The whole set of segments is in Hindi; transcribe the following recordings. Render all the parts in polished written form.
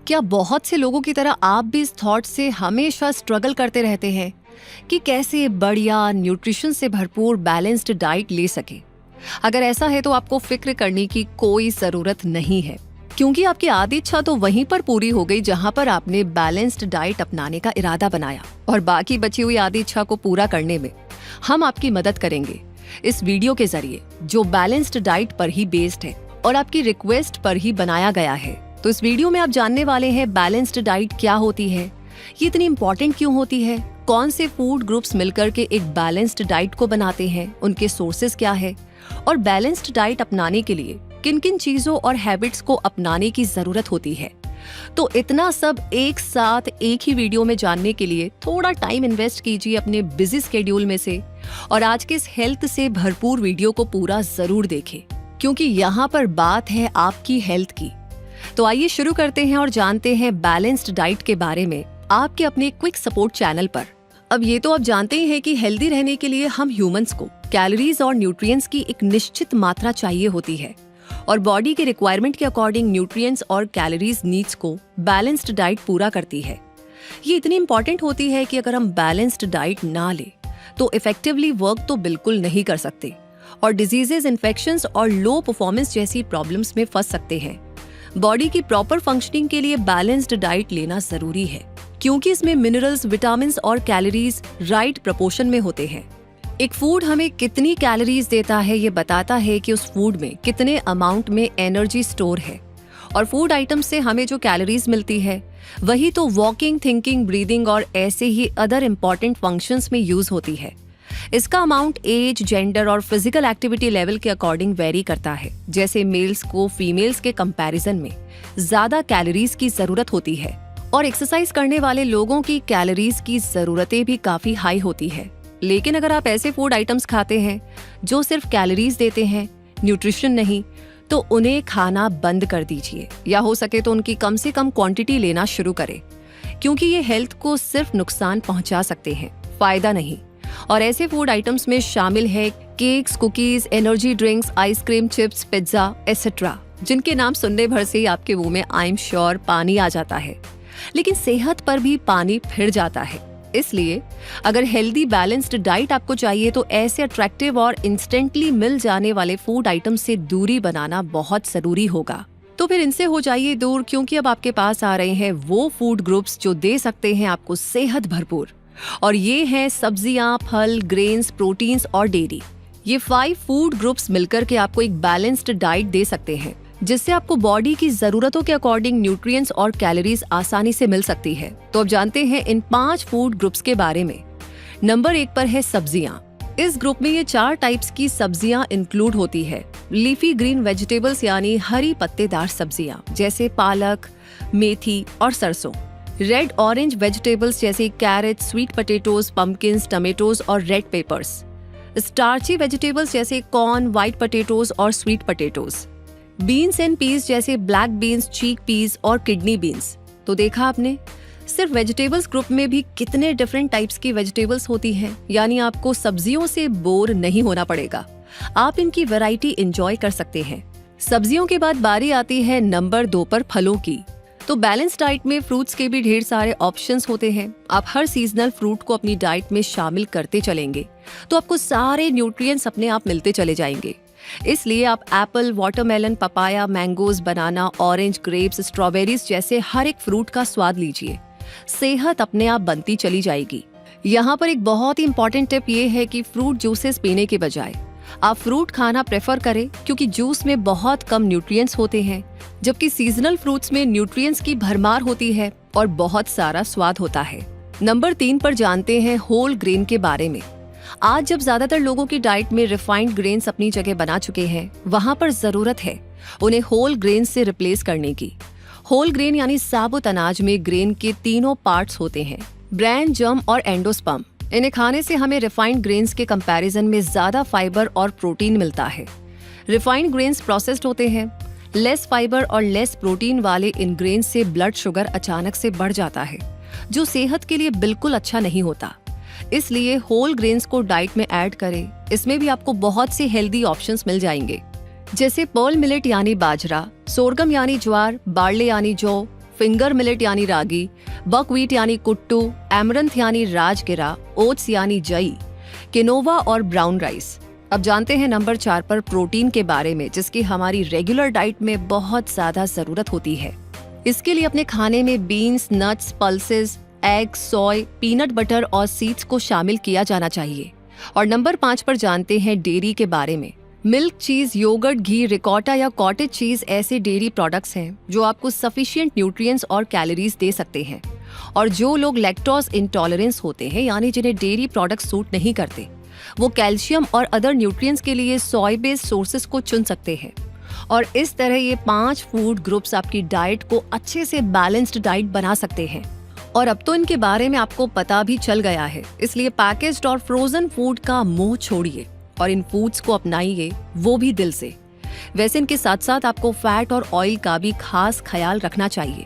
क्या बहुत से लोगों की तरह आप भी इस थॉट से हमेशा स्ट्रगल करते रहते हैं कि कैसे बढ़िया न्यूट्रिशन से भरपूर बैलेंस्ड डाइट ले सके? अगर ऐसा है तो आपको फिक्र करने की कोई जरूरत नहीं है, क्योंकि आपकी आधी इच्छा तो वहीं पर पूरी हो गई जहां पर आपने बैलेंस्ड डाइट अपनाने का इरादा बनाया। और बाकी बची हुई आधी इच्छा को पूरा करने में हम आपकी मदद करेंगे इस वीडियो के जरिए, जो बैलेंस्ड डाइट पर ही बेस्ड है और आपकी रिक्वेस्ट पर ही बनाया गया है। तो इस वीडियो में आप जानने वाले हैं बैलेंस्ड डाइट क्या होती है, ये इतनी इंपॉर्टेंट क्यों होती है, कौन से फूड ग्रुप्स मिलकर के एक बैलेंस्ड डाइट को बनाते हैं, उनके सोर्सेज क्या है, और बैलेंस्ड डाइट अपनाने के लिए किन किन चीजों और हैबिट्स को अपनाने की जरूरत होती है। तो इतना सब एक साथ एक ही वीडियो में जानने के लिए थोड़ा टाइम इन्वेस्ट कीजिए अपने बिजी स्केड्यूल में से, और आज के इस हेल्थ से भरपूर वीडियो को पूरा जरूर देखें, क्योंकि यहाँ पर बात है आपकी हेल्थ की। तो आइए शुरू करते हैं और जानते हैं बैलेंस्ड डाइट के बारे में आपके अपने क्विक सपोर्ट चैनल पर। अब ये तो आप जानते ही हैं कि हेल्दी रहने के लिए हम ह्यूमंस को कैलोरीज और न्यूट्रिएंट्स की एक निश्चित मात्रा चाहिए होती है, और बॉडी के रिक्वायरमेंट के अकॉर्डिंग न्यूट्रिएंट्स और कैलोरीज नीड्स को बैलेंस्ड डाइट पूरा करती है। ये इतनी इंपॉर्टेंट होती है कि अगर हम बैलेंस्ड डाइट ना ले तो इफेक्टिवली वर्क तो बिल्कुल नहीं कर सकते, और डिजीजेस, इन्फेक्शंस और लो परफॉर्मेंस जैसी प्रॉब्लम्स में फंस सकते हैं। बॉडी की प्रॉपर फंक्शनिंग के लिए बैलेंस्ड डाइट लेना जरूरी है, क्योंकि इसमें मिनरल्स, विटामिन्स और कैलोरीज राइट प्रोपोर्शन में होते हैं। एक फूड हमें कितनी कैलोरीज देता है ये बताता है कि उस फूड में कितने अमाउंट में एनर्जी स्टोर है, और फूड आइटम से हमें जो कैलोरीज मिलती है वही तो वॉकिंग, थिंकिंग, ब्रीदिंग और ऐसे ही अदर इम्पॉर्टेंट फंक्शंस में यूज होती है। इसका अमाउंट एज, जेंडर और फिजिकल एक्टिविटी लेवल के अकॉर्डिंग वेरी करता है। जैसे मेल्स को फीमेल्स के कंपैरिजन में ज्यादा कैलोरीज की जरूरत होती है, और एक्सरसाइज करने वाले लोगों की कैलोरीज की जरूरतें भी काफी हाई होती है। लेकिन अगर आप ऐसे फूड आइटम्स खाते हैं जो सिर्फ कैलोरीज देते हैं, न्यूट्रिशन नहीं, तो उन्हें खाना बंद कर दीजिए, या हो सके तो उनकी कम से कम क्वांटिटी लेना शुरू करें, क्योंकि ये हेल्थ को सिर्फ नुकसान पहुंचा सकते हैं, फायदा नहीं। और ऐसे फूड आइटम्स में शामिल है cakes, cookies, energy drinks, ice cream, chips, pizza etcetera, जिनके नाम सुनने भर से ही आपके मुंह में आई एम श्योर पानी आ जाता है, लेकिन सेहत पर भी पानी फिर जाता है। इसलिए अगर हेल्दी बैलेंस्ड डाइट आपको चाहिए तो ऐसे अट्रैक्टिव और इंस्टेंटली मिल जाने वाले फूड आइटम से दूरी बनाना बहुत जरूरी होगा। तो फिर इनसे हो जाइए दूर, क्योंकि अब आपके पास आ रहे हैं वो फूड ग्रुप्स जो दे सकते हैं आपको सेहत भरपूर, और ये हैं सब्जियां, फल, ग्रेन्स, प्रोटीन्स और डेयरी। ये 5 फूड ग्रुप्स मिलकर के आपको एक बैलेंस्ड डाइट दे सकते हैं, जिससे आपको बॉडी की जरूरतों के अकॉर्डिंग न्यूट्रिएंट्स और कैलोरीज आसानी से मिल सकती है। तो अब जानते हैं इन 5 फूड ग्रुप्स के बारे में। नंबर 1 पर है सब्जियां। इस ग्रुप में ये 4 टाइप्स की सब्जियां इंक्लूड होती है। लीफी ग्रीन वेजिटेबल्स यानी हरी पत्तेदार सब्जियां, जैसे पालक, मेथी और सरसों। रेड ऑरेंज वेजिटेबल्स जैसे carrot, sweet potatoes, pumpkins, tomatoes और रेड पेपर्स। स्टार्ची वेजिटेबल्स जैसे कॉर्न, व्हाइट पोटैटोज और sweet potatoes. Beans and peas जैसे ब्लैक बीन्स, चीक पीस और किडनी बीन्स। तो देखा आपने, सिर्फ वेजिटेबल्स ग्रुप में भी कितने डिफरेंट टाइप्स की वेजिटेबल्स होती हैं, यानी आपको सब्जियों से बोर नहीं होना पड़ेगा, आप इनकी वैरायटी एंजॉय कर सकते हैं। सब्जियों के बाद बारी आती है नंबर 2 पर फलों की। तो बैलेंस डाइट में फ्रूट्स के भी ढेर सारे ऑप्शंस होते हैं। आप हर सीजनल फ्रूट को अपनी डाइट में शामिल करते चलेंगे तो आपको सारे न्यूट्रिएंट्स अपने आप मिलते चले जाएंगे। इसलिए आप एप्पल, वाटरमेलन, पपाया, मैंगोज, बनाना, ऑरेंज, ग्रेप्स, स्ट्रॉबेरीज जैसे हर एक फ्रूट का स्वाद लीजिए, सेहत अपने आप बनती चली जाएगी। यहाँ पर एक बहुत ही इंपॉर्टेंट टिप ये है कि फ्रूट जूसेस पीने के बजाय आप फ्रूट खाना प्रेफर करें, क्योंकि जूस में बहुत कम न्यूट्रिएंट्स होते हैं, जबकि सीजनल फ्रूट्स में न्यूट्रिएंट्स की भरमार होती है और बहुत सारा स्वाद होता है। नंबर 3 पर जानते हैं होल ग्रेन के बारे में। आज जब ज्यादातर लोगों की डाइट में रिफाइंड ग्रेन्स अपनी जगह बना चुके हैं, वहाँ पर जरूरत है उन्हें होल ग्रेन से रिप्लेस करने की। होल ग्रेन यानी साबुत अनाज में ग्रेन के तीनों पार्ट्स होते हैं, ब्रैन, जर्म और एंडोस्पर्म। इन्हें खाने से हमें रिफाइंड ग्रेन्स के कंपैरिजन में ज्यादा फाइबर और प्रोटीन मिलता है। रिफाइंड ग्रेन्स प्रोसेस्ड होते हैं। लेस फाइबर और लेस प्रोटीन वाले इन ग्रेन्स से ब्लड शुगर अचानक से बढ़ जाता है, जो सेहत के लिए बिल्कुल अच्छा नहीं होता। इसलिए होल ग्रेन्स को डाइट में ऐड करें। इसमें भी आपको बहुत से हेल्दी ऑप्शंस मिल जाएंगे, जैसे पर्ल मिलेट यानी बाजरा, सोरगम यानी ज्वार, बार्ले यानी जौ, फिंगर मिलेट यानी रागी, बकव्हीट यानी कुट्टू, एमरंथ यानी राजगिरा, ओट्स यानी जई, किनोवा और ब्राउन राइस। अब जानते हैं नंबर 4 पर प्रोटीन के बारे में, जिसकी हमारी रेगुलर डाइट में बहुत ज्यादा जरूरत होती है। इसके लिए अपने खाने में बीन्स, नट्स, पल्सेस, एग, सोय, पीनट बटर और सीड्स को शामिल किया जाना चाहिए। और नंबर 5 पर जानते हैं डेयरी के बारे में। मिल्क, चीज, योगर्ट, घी, रिकॉटा या कॉटेज चीज ऐसे डेयरी प्रोडक्ट्स हैं जो आपको सफिशिएंट न्यूट्रिएंट्स और कैलोरीज दे सकते हैं। और जो लोग लैक्टोज इंटॉलरेंस होते हैं, यानी जिन्हें डेयरी प्रोडक्ट सूट नहीं करते, वो कैल्शियम और अदर न्यूट्रिएंट्स के लिए सोय बेस्ड सोर्सेज को चुन सकते हैं। और इस तरह ये 5 फूड ग्रुप्स आपकी डाइट को अच्छे से बैलेंस्ड डाइट बना सकते हैं। और अब तो इनके बारे में आपको पता भी चल गया है, इसलिए पैकेज्ड और फ्रोजन फूड का मोह छोड़िए और इन फूड्स को अपनाइए, वो भी दिल से। वैसे इनके साथ साथ आपको फैट और ऑयल का भी खास ख्याल रखना चाहिए,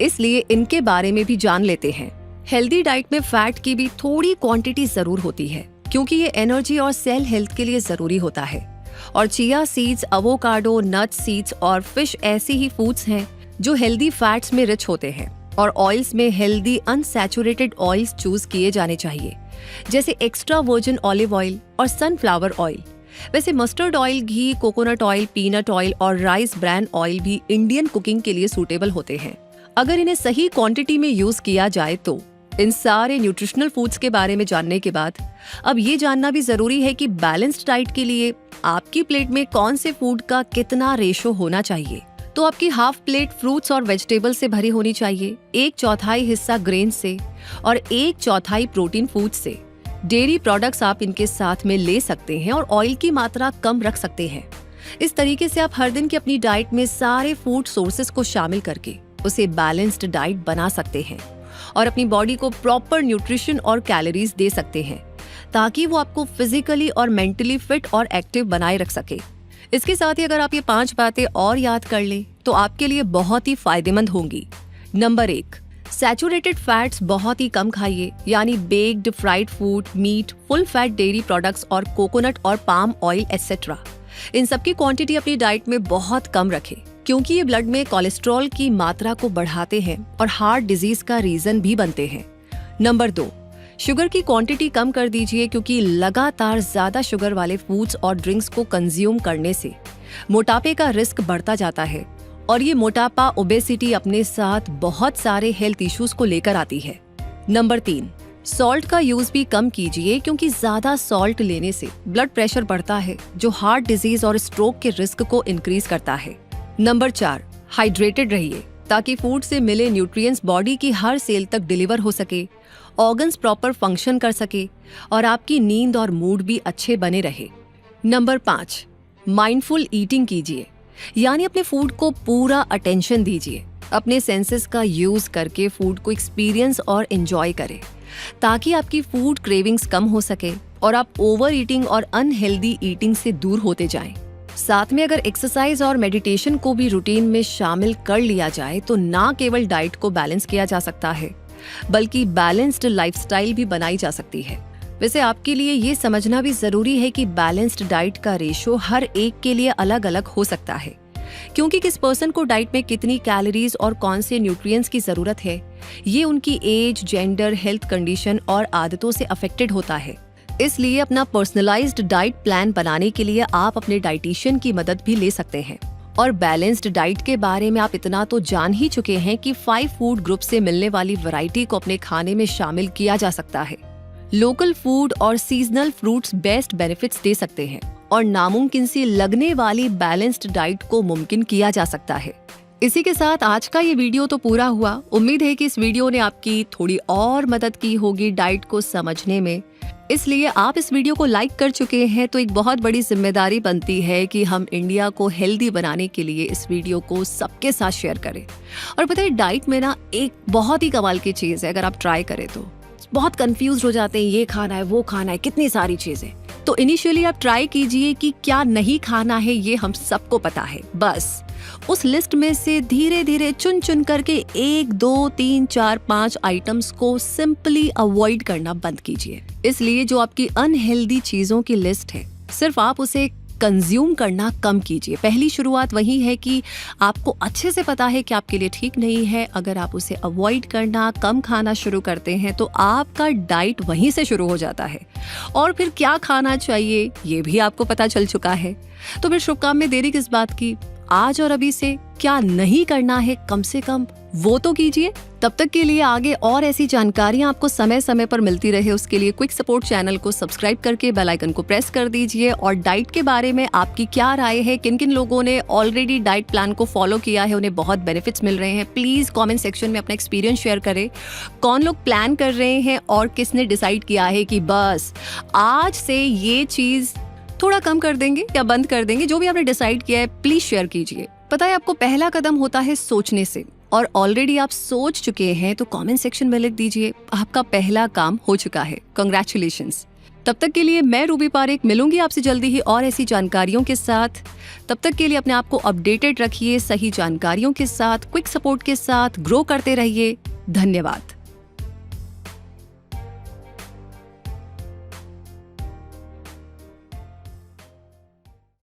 इसलिए इनके बारे में भी जान लेते हैं। हेल्दी डाइट में फैट की भी थोड़ी क्वांटिटी जरूर होती है, क्योंकि ये एनर्जी और सेल हेल्थ के लिए जरूरी होता है। और चिया सीड्स, अवोकाडो, नट सीड्स और फिश ऐसी ही फूड्स हैं जो हेल्दी फैट्स में रिच होते हैं। और ऑयल्स में हेल्दी अनसैचुरेटेड ऑयल्स चूज किए जाने चाहिए, जैसे एक्स्ट्रा वर्जिन ऑलिव ऑयल और सनफ्लावर ऑयल। वैसे मस्टर्ड ऑयल, घी, कोकोनट ऑयल, पीनट ऑयल और राइस ब्रान ऑयल भी इंडियन कुकिंग के लिए सूटेबल होते हैं, अगर इन्हें सही क्वांटिटी में यूज किया जाए तो। इन सारे न्यूट्रिशनल फूड्स के बारे में जानने के बाद अब ये जानना भी जरूरी है कि बैलेंस्ड डाइट के लिए आपकी प्लेट में कौन से फूड का कितना रेशो होना चाहिए। तो आपकी हाफ प्लेट फ्रूट्स और वेजिटेबल से भरी होनी चाहिए, 1/4 हिस्सा ग्रेन से और 1/4 प्रोटीन फूड से। डेयरी प्रोडक्ट्स आप इनके साथ में ले सकते हैं और ऑयल की मात्रा कम रख सकते हैं। इस तरीके से आप हर दिन की अपनी डाइट में सारे फूड सोर्सेज को शामिल करके उसे बैलेंस्ड डाइट बना सकते हैं और अपनी बॉडी को प्रॉपर न्यूट्रिशन और कैलोरीज दे सकते हैं, ताकि वो आपको फिजिकली और मेंटली फिट और एक्टिव बनाए रख सके। इसके साथ ही अगर आप ये 5 बातें और याद कर लें तो आपके लिए बहुत ही फायदेमंद होंगी। नंबर 1, सैचुरेटेड फैट्स बहुत ही कम खाइए, यानी baked, fried food, meat, full fat dairy products और कोकोनट और पाम ऑयल एटसेट्रा। इन सब की क्वांटिटी अपनी डाइट में बहुत कम रखें, क्योंकि ये ब्लड में कोलेस्ट्रॉल की मात्रा को बढ़ाते हैं और हार्ट डिजीज का रीजन भी बनते हैं। नंबर 2, शुगर की क्वांटिटी कम कर दीजिए, क्योंकि लगातार ज्यादा शुगर वाले फूड्स और ड्रिंक्स को कंज्यूम करने से मोटापे का रिस्क बढ़ता जाता है और ये मोटापा, ओबेसिटी अपने साथ बहुत सारे हेल्थ इश्यूज को लेकर आती है। नंबर 3, सॉल्ट का यूज भी कम कीजिए, क्योंकि ज्यादा सॉल्ट लेने से ब्लड प्रेशर बढ़ता है, जो हार्ट डिजीज और स्ट्रोक के रिस्क को इंक्रीज करता है। नंबर 4, हाइड्रेटेड रहिए, ताकि फूड से मिले न्यूट्रिएंट्स बॉडी की हर सेल तक डिलीवर हो सके, ऑर्गन्स प्रॉपर फंक्शन कर सके और आपकी नींद और मूड भी अच्छे बने रहे। नंबर 5, माइंडफुल ईटिंग कीजिए, यानी अपने फूड को पूरा अटेंशन दीजिए। अपने सेंसेस का यूज करके फूड को एक्सपीरियंस और एंजॉय करें, ताकि आपकी फूड क्रेविंग्स कम हो सके और आप ओवर ईटिंग और अनहेल्दी ईटिंग से दूर होते जाएं। साथ में अगर एक्सरसाइज और मेडिटेशन को भी रूटीन में शामिल कर लिया जाए तो ना केवल डाइट को बैलेंस किया जा सकता है, बल्कि बैलेंस्ड लाइफस्टाइल भी बनाई जा सकती है। वैसे आपके लिए ये समझना भी जरूरी है कि बैलेंस्ड डाइट का रेशो हर एक के लिए अलग अलग हो सकता है, क्योंकि किस पर्सन को डाइट में कितनी कैलोरीज और कौन से न्यूट्रिएंट्स की जरूरत है, ये उनकी एज, जेंडर, हेल्थ कंडीशन और आदतों से अफेक्टेड होता है। इसलिए अपना पर्सनलाइज्ड डाइट प्लान बनाने के लिए आप अपने डाइटिशियन की मदद भी ले सकते हैं। और बैलेंस्ड डाइट के बारे में आप इतना तो जान ही चुके हैं कि 5 फूड ग्रुप से मिलने वाली वैरायटी को अपने खाने में शामिल किया जा सकता है। लोकल फूड और सीजनल फ्रूट्स बेस्ट बेनिफिट्स दे सकते हैं और नामुमकिन सी लगने वाली बैलेंस्ड डाइट को मुमकिन किया जा सकता है। इसी के साथ आज का ये वीडियो तो पूरा हुआ। उम्मीद है कि इस वीडियो ने आपकी थोड़ी और मदद की होगी डाइट को समझने में। इसलिए आप इस वीडियो को लाइक कर चुके हैं तो एक बहुत बड़ी जिम्मेदारी बनती है कि हम इंडिया को हेल्दी बनाने के लिए इस वीडियो को सबके साथ शेयर करें। और पता है, डाइट में ना एक बहुत ही कमाल की चीज़ है, अगर आप ट्राई करें तो बहुत कंफ्यूज हो जाते हैं, ये खाना है, वो खाना है, कितनी सारी चीज़ें। तो इनिशियली आप ट्राई कीजिए कि क्या नहीं खाना है, ये हम सबको पता है। बस उस लिस्ट में से धीरे धीरे चुन चुन करके 1, 2, 3, 4, 5 आइटम्स को सिंपली अवॉइड करना बंद कीजिए। इसलिए जो आपकी अनहेल्दी चीजों की लिस्ट है, सिर्फ आप उसे कंज्यूम करना कम कीजिए। पहली शुरुआत वही है कि आपको अच्छे से पता है कि आपके लिए ठीक नहीं है। अगर आप उसे अवॉइड करना, कम खाना शुरू करते हैं तो आपका डाइट वहीं से शुरू हो जाता है। और फिर क्या खाना चाहिए ये भी आपको पता चल चुका है। तो फिर शुभ काम में देरी किस बात की? आज और अभी से क्या नहीं करना है कम से कम वो तो कीजिए। तब तक के लिए आगे और ऐसी जानकारियां आपको समय समय पर मिलती रहे, उसके लिए क्विक सपोर्ट चैनल को सब्सक्राइब करके बेल आइकन को प्रेस कर दीजिए। और डाइट के बारे में आपकी क्या राय है? किन किन लोगों ने ऑलरेडी डाइट प्लान को फॉलो किया है, उन्हें बहुत बेनिफिट्स मिल रहे हैं, प्लीज कमेंट सेक्शन में अपना एक्सपीरियंस शेयर करें। कौन लोग प्लान कर रहे हैं और किसने डिसाइड किया है कि बस आज से ये चीज थोड़ा कम कर देंगे या बंद कर देंगे। जो भी आपने डिसाइड किया है प्लीज शेयर कीजिए। पता है आपको पहला कदम होता है सोचने से, और ऑलरेडी आप सोच चुके हैं तो कमेंट सेक्शन में लिख दीजिए आपका पहला काम हो चुका है। कांग्रेचुलेशंस। तब तक के लिए मैं रूबी पारेख मिलूंगी आपसे जल्दी ही और ऐसी जानकारियों के साथ। तब तक के लिए अपने आप को अपडेटेड रखिए, सही जानकारियों के साथ, क्विक सपोर्ट के साथ ग्रो करते रहिए। धन्यवाद।